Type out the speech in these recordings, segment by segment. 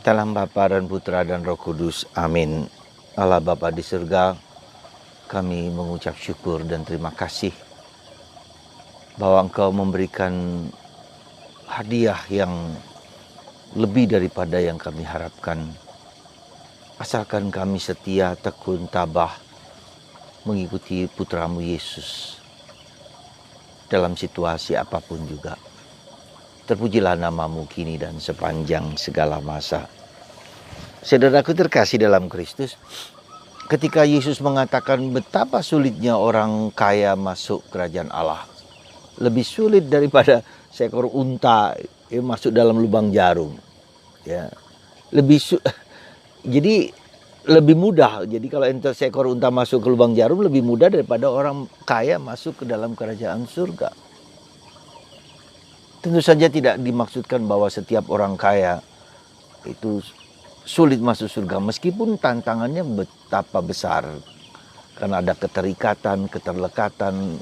Dalam Bapa dan Putra dan Roh Kudus. Amin. Allah Bapa di surga, kami mengucap syukur dan terima kasih bahwa Engkau memberikan hadiah yang lebih daripada yang kami harapkan. Asalkan kami setia, tekun, tabah mengikuti Putramu Yesus dalam situasi apapun juga. Terpujilah namamu kini dan sepanjang segala masa. Saudaraku terkasih dalam Kristus, ketika Yesus mengatakan betapa sulitnya orang kaya masuk kerajaan Allah, lebih sulit daripada seekor unta masuk dalam lubang jarum. Ya, jadi lebih mudah. Jadi kalau seekor unta masuk ke lubang jarum lebih mudah daripada orang kaya masuk ke dalam kerajaan surga. Tentu saja tidak dimaksudkan bahwa setiap orang kaya itu sulit masuk surga, meskipun tantangannya betapa besar. Karena ada keterikatan, keterlekatan,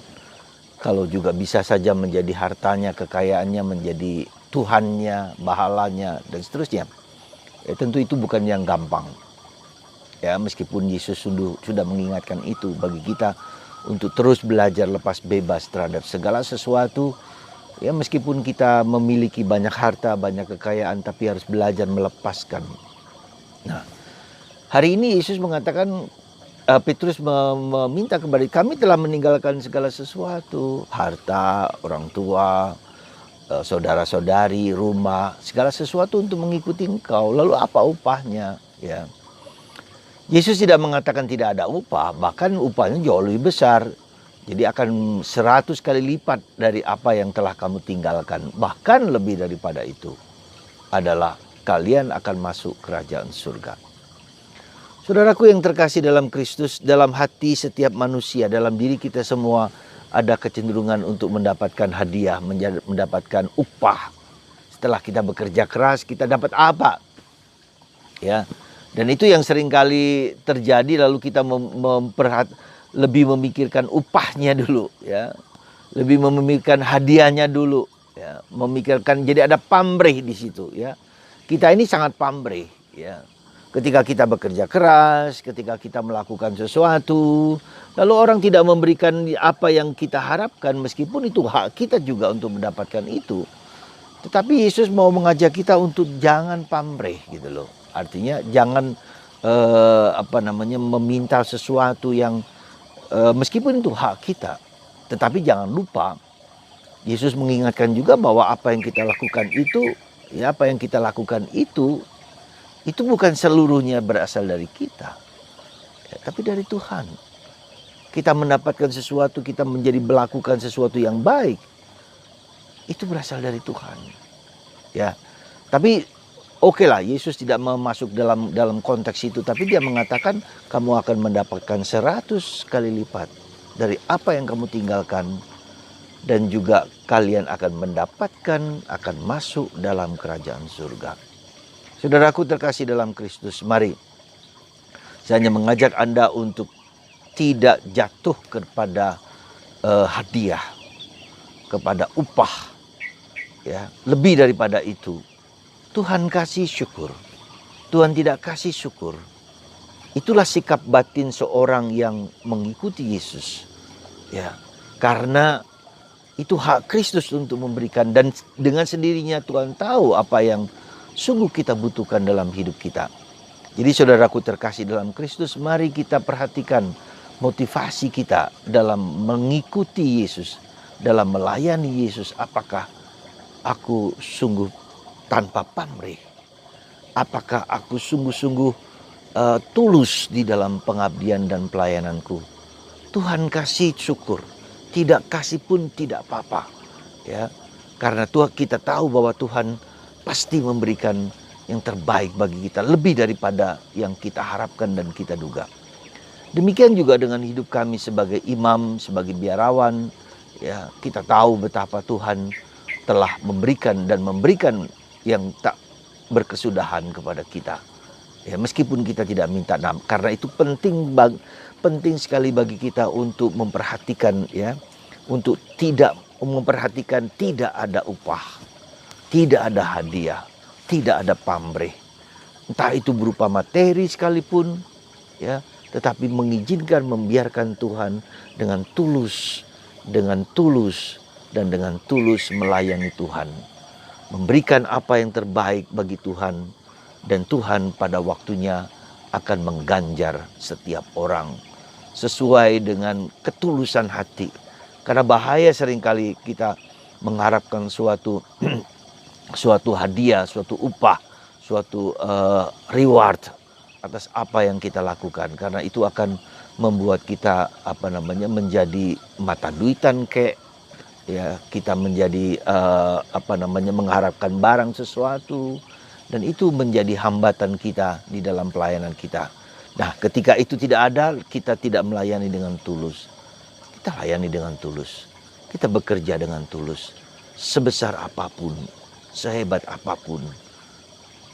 kalau juga bisa saja menjadi hartanya, kekayaannya menjadi Tuhannya, bahalanya, dan seterusnya. Ya, tentu itu bukan yang gampang. Ya, meskipun Yesus sudah mengingatkan itu bagi kita untuk terus belajar lepas bebas terhadap segala sesuatu. Ya, meskipun kita memiliki banyak harta, banyak kekayaan, tapi harus belajar melepaskan. Nah, hari ini Yesus mengatakan, Petrus meminta kepada kami telah meninggalkan segala sesuatu, harta, orang tua, saudara-saudari, rumah, segala sesuatu untuk mengikuti Engkau. Lalu apa upahnya? Ya, Yesus tidak mengatakan tidak ada upah, bahkan upahnya jauh lebih besar. Jadi akan 100 kali lipat dari apa yang telah kamu tinggalkan. Bahkan lebih daripada itu adalah kalian akan masuk kerajaan surga. Saudaraku yang terkasih dalam Kristus, dalam hati setiap manusia, dalam diri kita semua ada kecenderungan untuk mendapatkan hadiah, mendapatkan upah. Setelah kita bekerja keras, kita dapat apa? Ya. Dan itu yang seringkali terjadi, lalu kita lebih memikirkan upahnya dulu, ya, lebih memikirkan hadiahnya dulu, ya, memikirkan, jadi ada pamrih di situ, ya. Kita ini sangat pamrih, ya. Ketika kita bekerja keras, ketika kita melakukan sesuatu, lalu orang tidak memberikan apa yang kita harapkan, meskipun itu hak kita juga untuk mendapatkan itu. Tetapi Yesus mau mengajak kita untuk jangan pamrih, gitu loh. Artinya jangan meminta sesuatu yang meskipun itu hak kita, tetapi jangan lupa Yesus mengingatkan juga bahwa apa yang kita lakukan itu, ya, apa yang kita lakukan itu bukan seluruhnya berasal dari kita, ya, tapi dari Tuhan. Kita mendapatkan sesuatu, kita melakukan sesuatu yang baik, itu berasal dari Tuhan. Ya, tapi oke lah, Yesus tidak masuk dalam konteks itu, tapi dia mengatakan kamu akan mendapatkan 100 kali lipat dari apa yang kamu tinggalkan, dan juga kalian akan masuk dalam kerajaan surga. Saudaraku terkasih dalam Kristus, mari saya hanya mengajak Anda untuk tidak jatuh kepada hadiah, kepada upah, ya, lebih daripada itu. Tuhan kasih syukur, Tuhan tidak kasih syukur. Itulah sikap batin seorang yang mengikuti Yesus. Ya, karena itu hak Kristus untuk memberikan, dan dengan sendirinya Tuhan tahu apa yang sungguh kita butuhkan dalam hidup kita. Jadi saudaraku terkasih dalam Kristus, mari kita perhatikan motivasi kita dalam mengikuti Yesus, dalam melayani Yesus. Apakah aku sungguh tanpa pamrih? Apakah aku sungguh-sungguh tulus di dalam pengabdian dan pelayananku? Tuhan kasih syukur, tidak kasih pun tidak apa-apa, ya. Karena kita tahu bahwa Tuhan pasti memberikan yang terbaik bagi kita, lebih daripada yang kita harapkan dan kita duga. Demikian juga dengan hidup kami sebagai imam, sebagai biarawan, ya. Kita tahu betapa Tuhan telah memberikan yang tak berkesudahan kepada kita, ya, meskipun kita tidak minta. Karena itu penting sekali bagi kita untuk memperhatikan, ya, untuk tidak memperhatikan tidak ada upah, tidak ada hadiah, tidak ada pamrih, entah itu berupa materi sekalipun, ya, tetapi mengizinkan, membiarkan Tuhan dengan tulus, dan dengan tulus melayani Tuhan, memberikan apa yang terbaik bagi Tuhan, dan Tuhan pada waktunya akan mengganjar setiap orang sesuai dengan ketulusan hati. Karena bahaya seringkali kita mengharapkan suatu suatu hadiah, suatu upah, suatu reward atas apa yang kita lakukan, karena itu akan membuat kita menjadi mata duitan, ya, kita menjadi mengharapkan barang sesuatu, dan itu menjadi hambatan kita di dalam pelayanan kita. Nah, ketika itu tidak ada, kita tidak melayani dengan tulus. Kita layani dengan tulus, kita bekerja dengan tulus, sebesar apapun, sehebat apapun,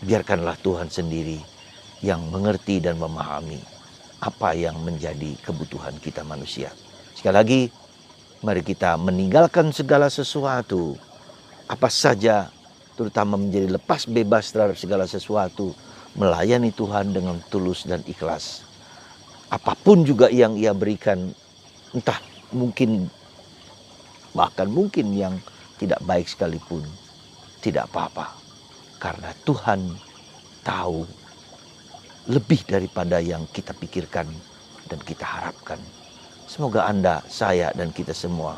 biarkanlah Tuhan sendiri yang mengerti dan memahami apa yang menjadi kebutuhan kita manusia. Sekali lagi, mari kita meninggalkan segala sesuatu, apa saja, terutama menjadi lepas bebas terhadap segala sesuatu, melayani Tuhan dengan tulus dan ikhlas. Apapun juga yang Ia berikan, entah mungkin, bahkan mungkin yang tidak baik sekalipun, tidak apa-apa. Karena Tuhan tahu lebih daripada yang kita pikirkan dan kita harapkan. Semoga Anda, saya, dan kita semua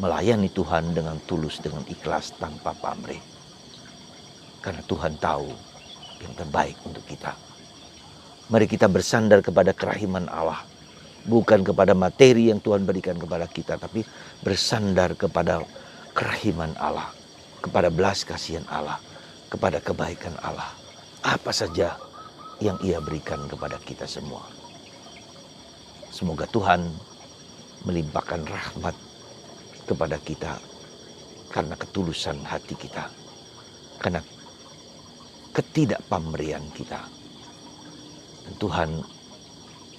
melayani Tuhan dengan tulus, dengan ikhlas, tanpa pamrih. Karena Tuhan tahu yang terbaik untuk kita. Mari kita bersandar kepada kerahiman Allah. Bukan kepada materi yang Tuhan berikan kepada kita, tapi bersandar kepada kerahiman Allah, kepada belas kasihan Allah, kepada kebaikan Allah. Apa saja yang Ia berikan kepada kita semua. Semoga Tuhan melimpahkan rahmat kepada kita karena ketulusan hati kita, karena ketidakpamrian kita. Dan Tuhan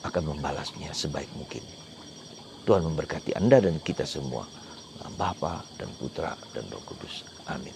akan membalasnya sebaik mungkin. Tuhan memberkati Anda dan kita semua. Bapa dan Putra dan Roh Kudus. Amin.